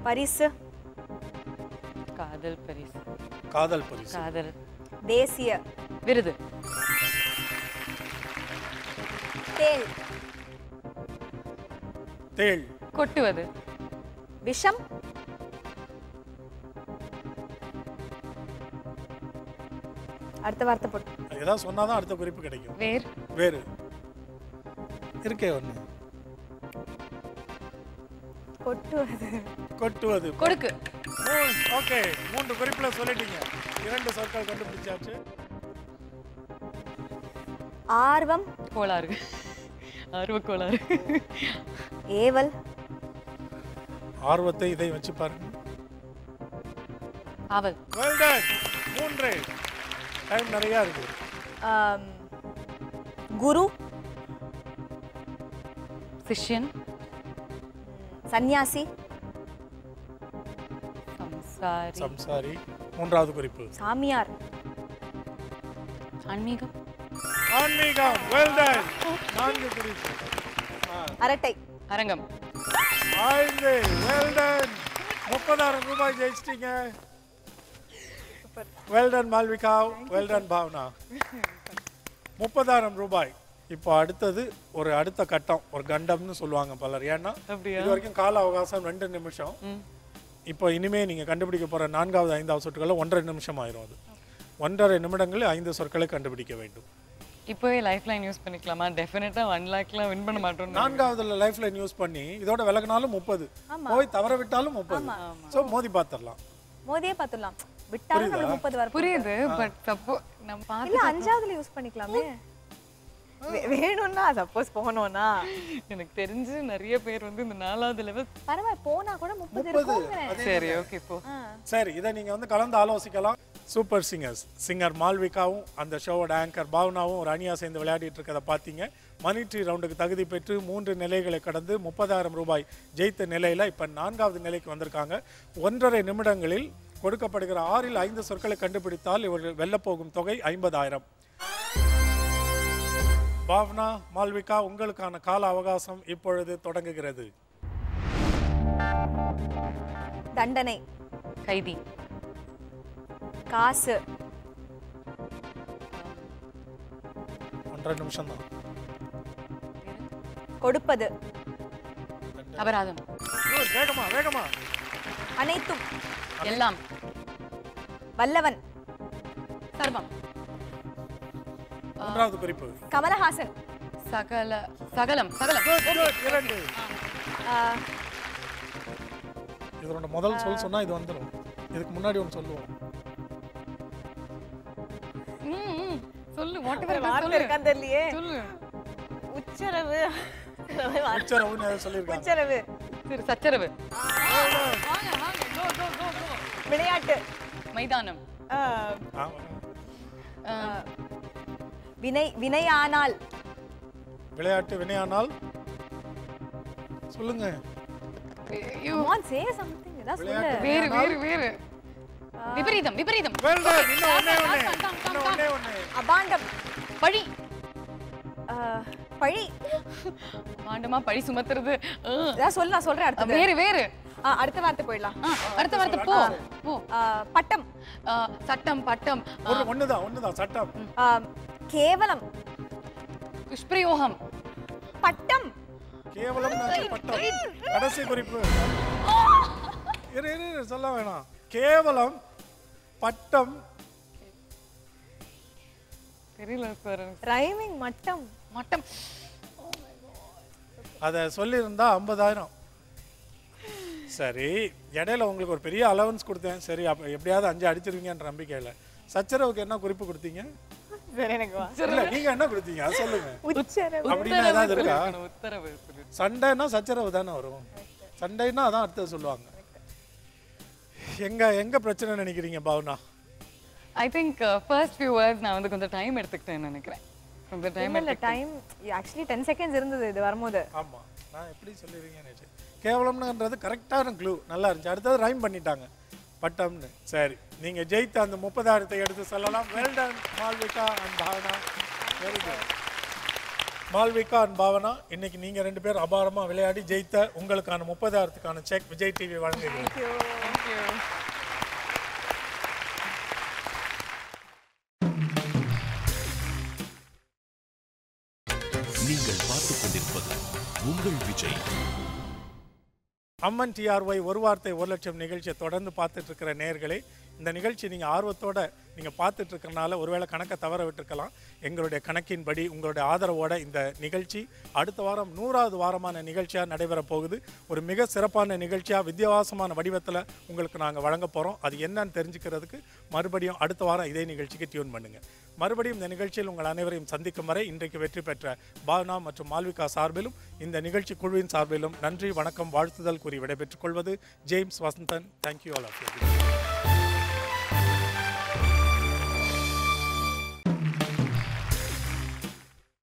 பரிசு. காதல் பரிசு. காதல் பரிசு. காதல். தேசிய விருது. தேள். தேள். கொட்டுவது. விஷம். அடுத்த வார்த்தை போட்டு. ஏதாவது சொன்னாதான் அடுத்த குறிப்பு கிடைக்கும். வேர். வேறு. இருக்கே ஒண்ணு. கொட்டுவது. கொட்டுவது. கொடுக்கு. ஓகே. 3 குறிப்புல சொல்லிட்டீங்க. 2 சொற்கள் கண்டுபிடிச்சாச்சு. ஆர்வம். கோளாறு. ஆர்வ கோளாறு. ஏவல். ஆர்வத்தை இதை வச்சு பாருங்க. ஆவல். Well done. 3. டைம் நிறைய இருக்கு. குரு. சிஷ்யன். சன்னியாசி. சம்சாரி. சம்சாரி. மூன்றாவது குறிப்பு. சாமியார். ஆன்மீகம். ஆன்மீகம். Well done. 4 குறிப்பு. அரட்டை. அரங்கம். 5. Well done. 30,000 ரூபாய் ஜெயிச்சிட்டீங்க. Well done Malvika, well done Bhavana. 30,000 ரூபாய். இப்போ அடுத்தது ஒரு அடுத்த கட்டம், ஒரு கண்டம்னு சொல்லுவாங்க பலர். ஏன்னா இது வரைக்கும் கால அவகாசம் 2 நிமிஷம். இப்போ இனிமே நீங்க கண்டுபிடிக்க போற 4வது 5வது சொற்களை 1.5 நிமிஷம் ஆயிரும். அது 1.5 நிமிடங்களில் 5 சொற்களை கண்டுபிடிக்க வேண்டும். இப்போவே லைஃப் லைன் யூஸ் பண்ணிக்கலாமா? டெஃபினட்டா 1 லாக்லாம் வின் பண்ண மாட்டோம். 4வதுல லைஃப் லைன் யூஸ் பண்ணி இதோட விலகினாலும் 30, போய் தவற விட்டாலும் 30. ஸோ மோதி பார்த்துடலாம். மோதியே பார்த்துடலாம். விட்டாலும் நம்ம 30 வர புரியுது பட் சப்போ நம்ம இல்ல பார்த்து அஞ்சாவதுல யூஸ் பண்ணிக்கலாமே வேணும்னா சப்போஸ் போனோம்னா எனக்கு தெரிஞ்சு நிறைய பேர் வந்து இந்த 4வது லெவல் பரவாயில்ல போனா கூட 30 இருக்கும்ங்கறேன் சரி ஓகே போ சரி இதை நீங்கள் வந்து கலந்து ஆலோசிக்கலாம். சூப்பர் சிங்கர் மால்விகாவும் அந்த ஷோவோட ஆங்கர் பாவனாவும் ஒரு அணியாக சேர்ந்து விளையாடிட்டு இருக்கிறத பார்த்தீங்க. மணி ட்ரீ ரவுண்டுக்கு தகுதி பெற்று 3 நிலைகளை கடந்து 30,000 ரூபாய் ஜெயித்த நிலையில் இப்போ 4வது நிலைக்கு வந்திருக்காங்க. 1.5 நிமிடங்களில் கொடுக்கப்படுகிற 6ல் 5 சொற்களை கண்டுபிடித்தால் இவர்கள் வெல்லப்போகும் தொகை 50,000. பாவனா, மால்விகா, உங்களுக்கான கால அவகாசம் இப்பொழுது தொடங்குகிறது. தண்டனை, கைதி, காசு, 1.5 நிமிஷம் தான். கொடுப்பது, அபராதம், வேகமா வேகமா. அனைத்தும், எல்லாம், வல்லவன், சர்வம், 3வது குறிப்பு. கமலஹாசன், சகலம். இரண்டு. இதோட முதல் சொன்னா இது வந்துடும். இதுக்கு முன்னாடி ஒன்று சொல்லுவோம். சொல்லு வாட்டவர் வார்த்தை இருக்கான்னு தெரியலையே. சொல்லு. உச்சரவு, உச்சரவுன்னு சொல்லியிருக்காங்க. உச்சரவு, சரி சச்சரவு. விளையாட்டு, மைதானம், வினையானால், விளையாட்டு வினையானால் சொல்லுங்க. Come on, say something. ஏதாவது சொல்லு. வேறு விபரீதம். Well done. இன்னும் ஒண்ணே ஒண்ணு. அபாண்டம், பழி. பழி, ஆண்டமா பழி சுமத்துறது. ஏதாவது சொல்லு, நான் சொல்றேன் அடுத்து. வேறு அடுத்த வார்த்தை போயிடலாம். அடுத்த வார்த்தை போ. பட்டம், சட்டம், பட்டம், ஒண்ணுதான் சட்டம். கேவலம், துஷ்பிரயோகம், பட்டம், கேவலம் பட்டம். கடைசி குறிப்பு. இரு சொல்ல வேணாம். கேவலம், பட்டம், தெரியல சார். ரைமிங், மட்டம். அதை சொல்லியிருந்தா 50,000. சரி, இடையில உங்களுக்கு ஒரு பெரிய அலவன்ஸ் கொடுத்தேன். சரி, அப்போ எப்படியாவது 5 அடிச்சிருவீங்கன்ற நம்பிக்கையில். சச்சரவுக்கு என்ன குறிப்பு கொடுத்தீங்க? சரி, எனக்கு இல்ல, நீங்க என்ன கொடுத்தீங்க அது சொல்லுங்க. உச்சரவு அப்படின்னா ஏதாவது இருக்கா? உத்தரவு. சண்டைனா சச்சரவு தானே வரும். சண்டைனா அதான் அடுத்தது சொல்லுவாங்க. எங்க பிரச்சனை நினைக்கிறீங்க Bhavana? I think first few words நான் வந்து கொஞ்சம் டைம் எடுத்துக்கிட்டேன்னு நினைக்கிறேன். கொஞ்சம் டைம் இல்ல டைம் ஆக்சுவலி 10 செகண்ட்ஸ் இருந்தது இது வரும்போது. ஆமா, நான் எப்படி சொல்லிருக்கீங்கன்னு கேவலம்ன்றது கரெக்டான க்ளூ, நல்லா இருந்துச்சு. அடுத்தது ரைம் பண்ணிட்டாங்க, பட்டம்னு. சரி, நீங்க ஜெயித்த அந்த 30,000 எடுத்து சொல்லலாம். Well done Malvika and Bhavana. Very good. Malvika and Bhavana, இன்னைக்கு நீங்க 2 பேர் அபாரமா விளையாடி ஜெயித்த உங்களுக்கான 30,000க்கான செக் விஜய் டிவி வழங்குகிறேன். நீங்கள் பார்த்துக் கொண்டிருப்பது உங்கள் விஜய். அம்மன் டிஆர்ஒய் ஒரு வார்த்தை 1 லட்சம் நிகழ்ச்சியை தொடர்ந்து பார்த்துட்டு இருக்கிற நேயர்களே, இந்த நிகழ்ச்சி நீங்கள் ஆர்வத்தோட நீங்கள் பார்த்துட்டு இருக்கறனால ஒருவேளை கணக்கை தவற விட்டுருக்கலாம். எங்களுடைய கணக்கின்படி உங்களுடைய ஆதரவோட இந்த நிகழ்ச்சி அடுத்த வாரம் 100வது வாரமான நிகழ்ச்சியாக நடைபெற போகுது. ஒரு மிக சிறப்பான நிகழ்ச்சியாக வித்தியாசமான வடிவத்தில் உங்களுக்கு நாங்கள் வழங்க போகிறோம். அது என்னன்னு தெரிஞ்சுக்கிறதுக்கு மறுபடியும் அடுத்த வாரம் இதே நிகழ்ச்சிக்கு டியூன் பண்ணுங்கள். மறுபடியும் இந்த நிகழ்ச்சியில் உங்கள் அனைவரையும் சந்திக்கும் வரை இன்றைக்கு வெற்றி பெற்ற பாவனா மற்றும் மால்விகா சார்பிலும் இந்த நிகழ்ச்சி குழுவின் சார்பிலும் நன்றி, வணக்கம், வாழ்த்துதல் கூறி விடைபெற்றுக் கொள்வது James Vasanthan. Thank you all of you.